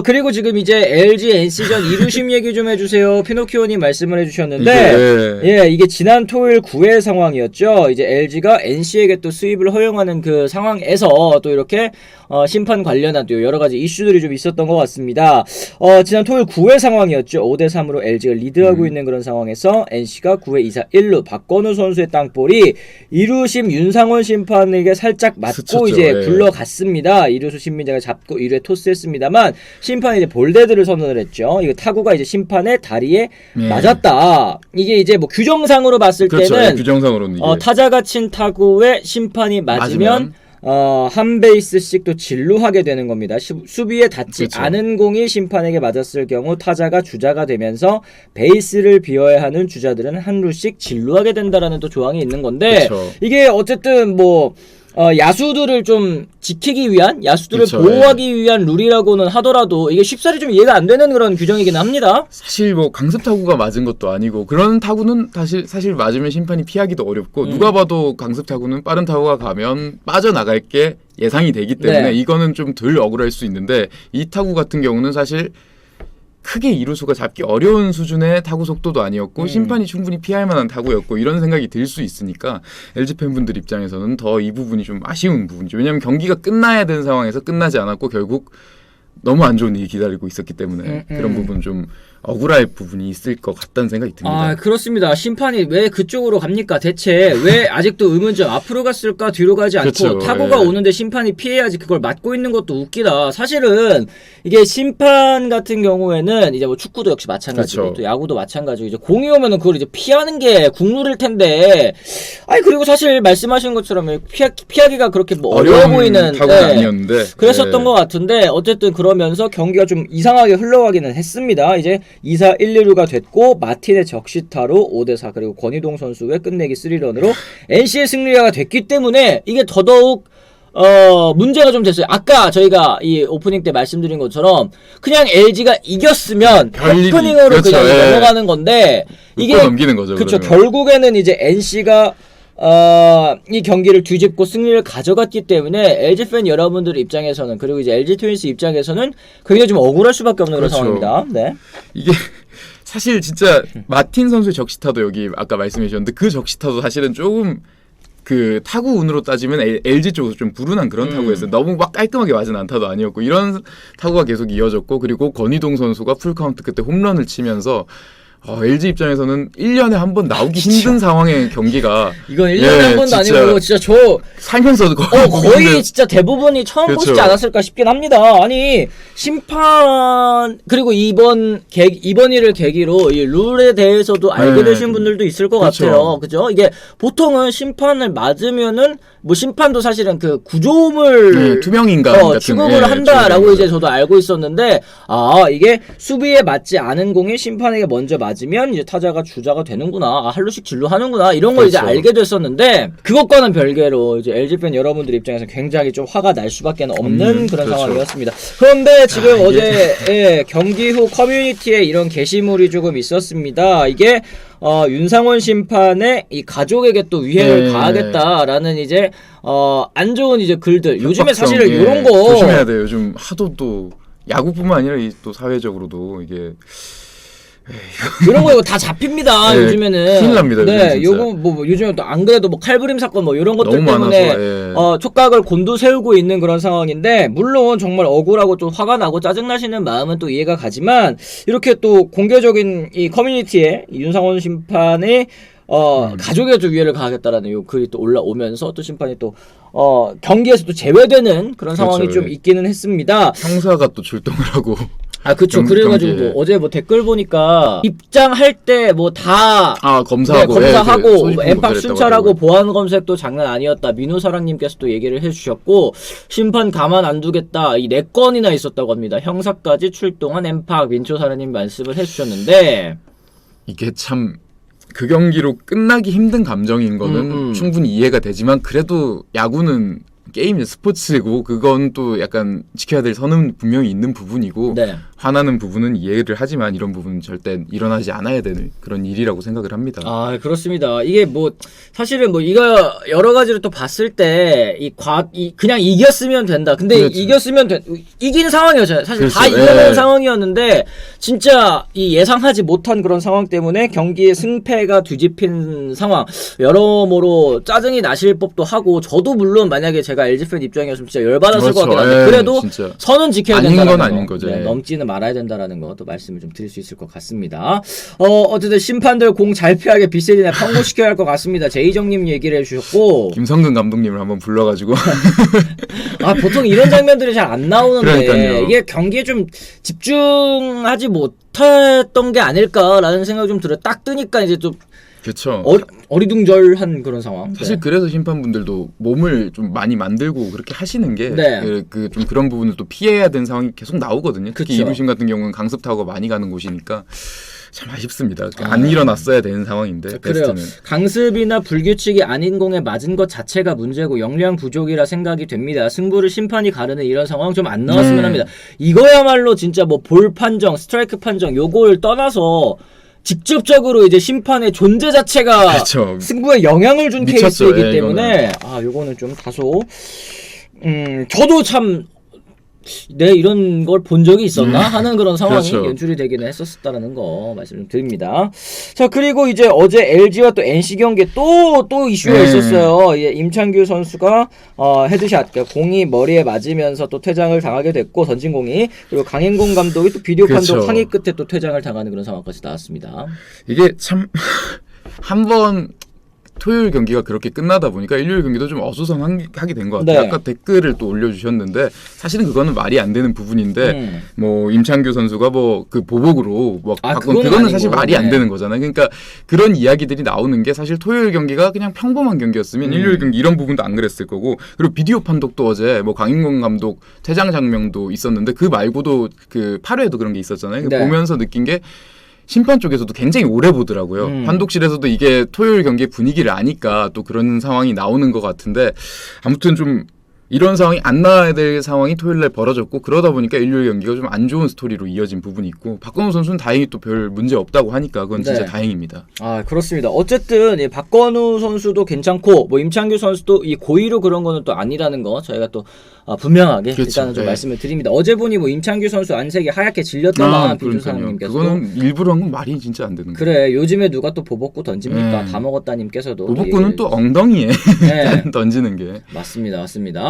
그리고 지금 이제 LG NC전 이루심 얘기 좀 해주세요. 피노키오님 말씀을 해주셨는데, 이게 지난 토요일 9회 상황이었죠. 이제 LG가 NC에게 또 수입을 허용하는 그 상황에서 또 이렇게 심판 관련한 또 여러 가지 이슈들이 좀 있었던 것 같습니다. 지난 토요일 9회 상황이었죠. 5대3으로 LG가 리드하고 있는 그런 상황에서 NC가 9회 2사 1루 박건우 선수의 땅볼이 이루심 윤상원 심판에게 살짝 맞고 스쳤죠. 이제 굴러갔습니다. 이루수 신민재가 잡고 1루에 토스했습니다만 심판이 이제 볼데드를 선언을 했죠. 이거 타구가 이제 심판의 다리에 맞았다. 이게 이제 뭐 규정상으로 봤을 때는 규정상으로는 타자가 친 타구에 심판이 맞으면 한 베이스씩 또 진루하게 되는 겁니다. 수비에 닿지 않은 공이 심판에게 맞았을 경우 타자가 주자가 되면서 베이스를 비워야 하는 주자들은 한 루씩 진루하게 된다라는 또 조항이 있는 건데 이게 어쨌든 뭐 야수들을 좀 지키기 위한, 야수들을 보호하기 위한 룰이라고는 하더라도 이게 쉽사리 좀 이해가 안 되는 그런 규정이긴 합니다. 사실 뭐 강습 타구가 맞은 것도 아니고 그런 타구는 사실 맞으면 심판이 피하기도 어렵고 누가 봐도 강습 타구는 빠른 타구가 가면 빠져나갈 게 예상이 되기 때문에 이거는 좀 덜 억울할 수 있는데 이 타구 같은 경우는 사실 크게 이루수가 잡기 어려운 수준의 타구 속도도 아니었고 심판이 충분히 피할 만한 타구였고 이런 생각이 들 수 있으니까 LG 팬분들 입장에서는 더 이 부분이 좀 아쉬운 부분이죠. 왜냐하면 경기가 끝나야 되는 상황에서 끝나지 않았고 결국 너무 안 좋은 일이 기다리고 있었기 때문에 그런 부분 좀 억울할 부분이 있을 것 같다는 생각이 듭니다. 그렇습니다. 심판이 왜 그쪽으로 갑니까? 대체 왜 아직도 의문점 앞으로 갔을까 뒤로 가지 않고 타구가 오는데 심판이 피해야지 그걸 맞고 있는 것도 웃기다. 사실은 이게 심판 같은 경우에는 이제 뭐 축구도 역시 마찬가지고 또 야구도 마찬가지고 이제 공이 오면은 그걸 이제 피하는 게 국룰일 텐데 그리고 사실 말씀하신 것처럼 피하기가 그렇게 뭐 어려워 보이는 타구가 아니었는데 그랬었던 것 같은데 어쨌든 그러면서 경기가 좀 이상하게 흘러가기는 했습니다. 이제 2사 1, 2루가 됐고 마틴의 적시타로 5대4 그리고 권희동 선수의 끝내기 3런으로 NC의 승리가 됐기 때문에 이게 더더욱 문제가 좀 됐어요. 아까 저희가 이 오프닝 때 말씀드린 것처럼 그냥 LG가 이겼으면 오프닝으로 그냥 넘어가는 건데 이게 넘기는 거죠. 그렇죠. 결국에는 이제 NC가 이 경기를 뒤집고 승리를 가져갔기 때문에 LG 팬 여러분들 입장에서는 그리고 이제 LG 트윈스 입장에서는 굉장히 좀 억울할 수밖에 없는 그런 상황입니다. 네. 이게 사실 진짜 마틴 선수의 적시타도 여기 아까 말씀해 주셨는데 그 적시타도 사실은 조금 그 타구 운으로 따지면 LG 쪽에서 좀 불운한 그런 타구였어요. 너무 막 깔끔하게 맞은 안타도 아니었고 이런 타구가 계속 이어졌고 그리고 권희동 선수가 풀카운트 그때 홈런을 치면서 LG 입장에서는 1년에 한 번 나오기 힘든 상황의 경기가 이건 1년에 한 번도 아니고 진짜 저 살면서도 거의 진짜 대부분이 처음 보시지 않았을까 싶긴 합니다. 아니 심판 그리고 이번 일을 계기로 이 룰에 대해서도 알게 되신 분들도 있을 것 같아요. 그죠? 이게 보통은 심판을 맞으면은 뭐 심판도 사실은 그 구조물 투명인간 취급을 한다라고 이제 저도 알고 있었는데 이게 수비에 맞지 않은 공이 심판에게 먼저 맞으면 이제 타자가 주자가 되는구나. 한 루씩 진루하는구나. 이런 걸 이제 알게 됐었는데 그것과는 별개로 이제 LG 팬 여러분들 입장에서 굉장히 좀 화가 날 수밖에 없는 그런 상황이었습니다. 그런데 지금 어제 경기 후 커뮤니티에 이런 게시물이 조금 있었습니다. 이게 윤상원 심판의 이 가족에게 또 위해를 가하겠다라는 이제 안 좋은 이제 글들. 요즘에 사실은 이런 거 조심해야 돼요. 요즘 하도 또 야구뿐만 아니라 또 사회적으로도 이게 이런 거 이거 다 잡힙니다. 요즘에는 큰일 납니다. 네, 요거 뭐 요즘에 또 안 그래도 뭐 칼부림 사건 뭐 이런 것들 때문에 촉각을 곤두세우고 있는 그런 상황인데 물론 정말 억울하고 좀 화가 나고 짜증 나시는 마음은 또 이해가 가지만 이렇게 또 공개적인 이 커뮤니티에 윤상원 심판의 가족에 좀 위해를 가하겠다라는 요 글이 또 올라오면서 또 심판이 또 경기에서 또 제외되는 그런 상황이 좀 있기는 했습니다. 형사가 또 출동을 하고 그쵸. 그래가지고 뭐 어제 뭐 댓글 보니까 입장할 때 뭐 다 검사하고 엠팍 순찰하고 보안 검색도 장난 아니었다. 민우사랑님께서 또 얘기를 해주셨고 심판 가만 안 두겠다. 이 4건이나 있었다고 합니다. 형사까지 출동한 엠팍 민초사랑님 말씀을 해주셨는데 이게 참 그 경기로 끝나기 힘든 감정인 거는 충분히 이해가 되지만 그래도 야구는 게임 스포츠고 그건 또 약간 지켜야 될 선은 분명히 있는 부분이고 네. 화나는 부분은 이해를 하지만 이런 부분은 절대 일어나지 않아야 되는 그런 일이라고 생각을 합니다. 아, 그렇습니다. 이게 뭐 사실은 뭐 이거 여러 가지로 또 봤을 때 그냥 이겼으면 된다. 근데 그렇죠. 이긴 상황이었잖아요. 사실 그렇죠. 다 이겨낸 예. 상황이었는데 진짜 이 예상하지 못한 그런 상황 때문에 경기의 승패가 뒤집힌 상황. 여러모로 짜증이 나실 법도 하고 저도 물론 만약에 제가 LG 팬 입장이었으면 진짜 열받았을 것 그렇죠. 같긴 한데 예, 그래도 진짜. 선은 지켜야 아닌 된다는 건 거. 아닌 거죠. 네, 예. 넘지는 말아야 된다라는 거 또 말씀을 좀 드릴 수 있을 것 같습니다. 어쨌든 심판들 공 잘 피하게 비세리나 평고시켜야 할 것 같습니다. 제이정님 얘기를 해주셨고 김성근 감독님을 한번 불러가지고 아 보통 이런 장면들이 잘 안 나오는데 그러니까요. 이게 경기에 좀 집중하지 못했던 게 아닐까라는 생각이 좀 들어요. 딱 뜨니까 이제 좀 그렇죠. 어리둥절한 그런 상황. 사실 네. 그래서 심판분들도 몸을 좀 많이 만들고 그렇게 하시는 게 네. 좀 그런 부분을 또 피해야 되는 상황이 계속 나오거든요. 특히 그쵸. 이루심 같은 경우는 강습 타구가 많이 가는 곳이니까 참 아쉽습니다. 안 일어났어야 되는 상황인데 그래요. 베스트는. 강습이나 불규칙이 아닌 공에 맞은 것 자체가 문제고 역량 부족이라 생각이 됩니다. 승부를 심판이 가르는 이런 상황 좀 안 나왔으면 합니다. 이거야말로 진짜 뭐 볼 판정, 스트라이크 판정 요걸 떠나서 직접적으로 이제 심판의 존재 자체가 그렇죠. 승부에 영향을 준 미쳤죠. 케이스이기 예, 때문에 요거는 좀 다소 저도 참 이런 걸 본 적이 있었나 하는 그런 상황이 그렇죠. 연출이 되기는 했었다라는 거 말씀 좀 드립니다. 자, 그리고 이제 어제 LG와 또 NC 경기에 또 이슈가 있었어요. 예, 임창규 선수가 헤드샷, 그러니까 공이 머리에 맞으면서 또 퇴장을 당하게 됐고 던진 공이, 그리고 강행곤 감독이 또 비디오 그렇죠. 판독 항의 끝에 또 퇴장을 당하는 그런 상황까지 나왔습니다. 이게 참 한 번 토요일 경기가 그렇게 끝나다 보니까 일요일 경기도 좀 어수선하게 된 것 같아요. 네. 아까 댓글을 또 올려주셨는데 사실은 그거는 말이 안 되는 부분인데 뭐 임창규 선수가 뭐 그 보복으로 뭐 바꾼 그거는 사실 아니고. 말이 안 네. 되는 거잖아요. 그러니까 그런 이야기들이 나오는 게 사실 토요일 경기가 그냥 평범한 경기였으면 일요일 경기 이런 부분도 안 그랬을 거고, 그리고 비디오 판독도 어제 뭐 강인권 감독 퇴장 장면도 있었는데 그 말고도 그 8회에도 그런 게 있었잖아요. 네. 보면서 느낀 게 심판 쪽에서도 굉장히 오래 보더라고요. 판독실에서도 이게 토요일 경기의 분위기를 아니까 또 그런 상황이 나오는 것 같은데, 아무튼 좀 이런 상황이 안 나와야 될 상황이 토요일날 벌어졌고, 그러다 보니까 일요일 경기가 좀 안 좋은 스토리로 이어진 부분이 있고, 박건우 선수는 다행히 또 별 문제 없다고 하니까 그건 진짜 네. 다행입니다. 아, 그렇습니다. 어쨌든 이 박건우 선수도 괜찮고 뭐 임창규 선수도 이 고의로 그런 거는 또 아니라는 거 저희가 또 분명하게 그렇죠. 일단은 좀 네. 말씀을 드립니다. 어제 보니 뭐 임창규 선수 안색이 하얗게 질렸다나 그러니까요. 빈준사님께서 그거는 일부러 한 건 말이 진짜 안 되는 거예요. 그래 요즘에 누가 또 보복구 던집니까? 네. 다 먹었다님께서도 보복구는 또 엉덩이에 네. 던지는 게. 맞습니다.